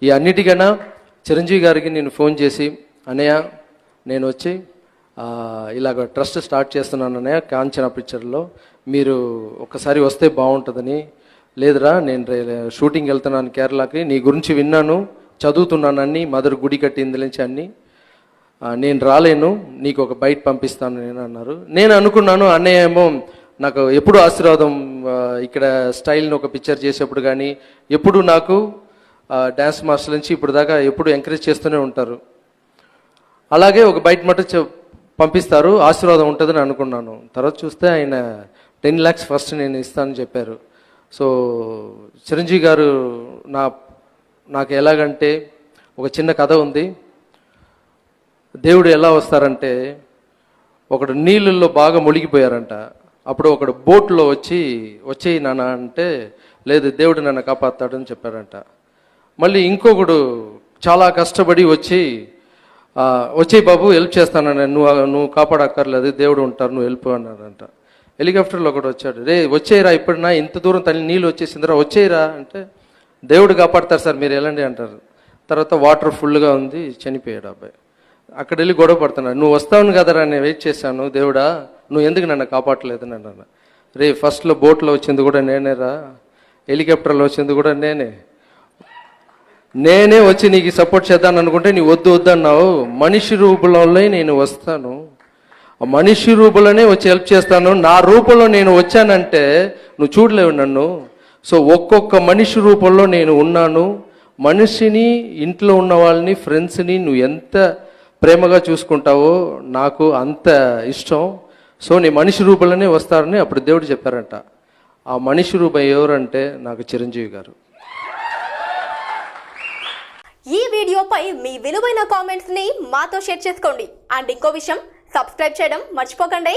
ఈ అన్నిటికన్నా చిరంజీవి గారికి నేను ఫోన్ చేసి, అన్నయ్య నేను వచ్చి ఇలాగ ట్రస్ట్ స్టార్ట్ చేస్తున్నాను అన్నయ్య కాంచన పిక్చర్లో, మీరు ఒక్కసారి వస్తే బాగుంటుందని. లేదురా నేను షూటింగ్ వెళ్తున్నాను కేరళకి, నీ గురించి విన్నాను, చదువుతున్నాను అన్ని, మదర్ గుడి కట్టింది నుంచి అన్నీ, నేను రాలేను, నీకు ఒక బయట పంపిస్తాను నేను అన్నారు. నేను అనుకున్నాను అన్నయ్య ఏమో నాకు ఎప్పుడు ఆశీర్వాదం, ఇక్కడ స్టైల్ని ఒక పిక్చర్ చేసేప్పుడు కానీ ఎప్పుడు నాకు డ్యాన్స్ మాస్టర్ నుంచి ఇప్పుడు దాకా ఎప్పుడు ఎంకరేజ్ చేస్తూనే ఉంటారు, అలాగే ఒక బయట మటు పంపిస్తారు, ఆశీర్వాదం ఉంటుందని అనుకున్నాను. తర్వాత చూస్తే ఆయన 10 lakhs ఫస్ట్ నేను ఇస్తానని చెప్పారు. సో చిరంజీవి గారు నాకు ఎలాగంటే ఒక చిన్న కథ ఉంది. దేవుడు ఎలా వస్తారంటే, ఒకడు నీళ్ళల్లో బాగా మునిగిపోయారంట, అప్పుడు ఒకడు బోట్లో వచ్చేయి నాన్న అంటే, లేదు దేవుడు నన్ను కాపాడుతాడని చెప్పారంట. మళ్ళీ ఇంకొకడు చాలా కష్టపడి వచ్చేయి బాబు హెల్ప్ చేస్తానని, నువ్వు కాపాడక్కర్లేదు దేవుడు ఉంటారు, నువ్వు హెల్ప్ అన్నారంట. హెలికాప్టర్లో ఒకటి వచ్చాడు, రే వచ్చేయరా, ఇప్పుడు నా ఇంత దూరం తల్లి నీళ్ళు వచ్చేసిందిరా వచ్చేయరా అంటే, దేవుడు కాపాడతారు సార్ మీరు వెళ్ళండి అంటారు. తర్వాత వాటర్ ఫుల్గా ఉంది, చనిపోయాడు అబ్బాయి. అక్కడ వెళ్ళి గొడవ పడుతున్నాడు, నువ్వు వస్తావును కదరా నేను వెయిట్ చేశాను, దేవుడా నువ్వు ఎందుకు నన్ను కాపాడలేదని అన్నాను. రే ఫస్ట్లో బోట్లో వచ్చింది కూడా నేనేరా, హెలికాప్టర్లో వచ్చింది కూడా నేనే వచ్చి నీకు సపోర్ట్ చేద్దాను అనుకుంటే నీ వద్దు అన్నావు. మనిషి రూపంలో నేను వస్తాను, ఆ మనిషి రూపంలోనే వచ్చి హెల్ప్ చేస్తాను, నా రూపంలో నేను వచ్చానంటే నువ్వు చూడలేవు నన్ను. సో ఒక్కొక్క మనిషి రూపంలో నేను ఉన్నాను. మనిషిని, ఇంట్లో ఉన్న వాళ్ళని, ఫ్రెండ్స్ని నువ్వు ఎంత ప్రేమగా చూసుకుంటావో నాకు అంత ఇష్టం. సో నీ మనిషి రూపంలోనే వస్తారని అప్పుడు దేవుడు చెప్పారంట. ఆ మనిషి రూపం ఎవరంటే నాకు చిరంజీవి గారు. ఈ వీడియోపై మీ విలువైన కామెంట్స్ ని మాతో షేర్ చేసుకోండి. అండ్ ఇంకో విషయం, సబ్స్క్రైబ్ చేయడం మర్చిపోకండి.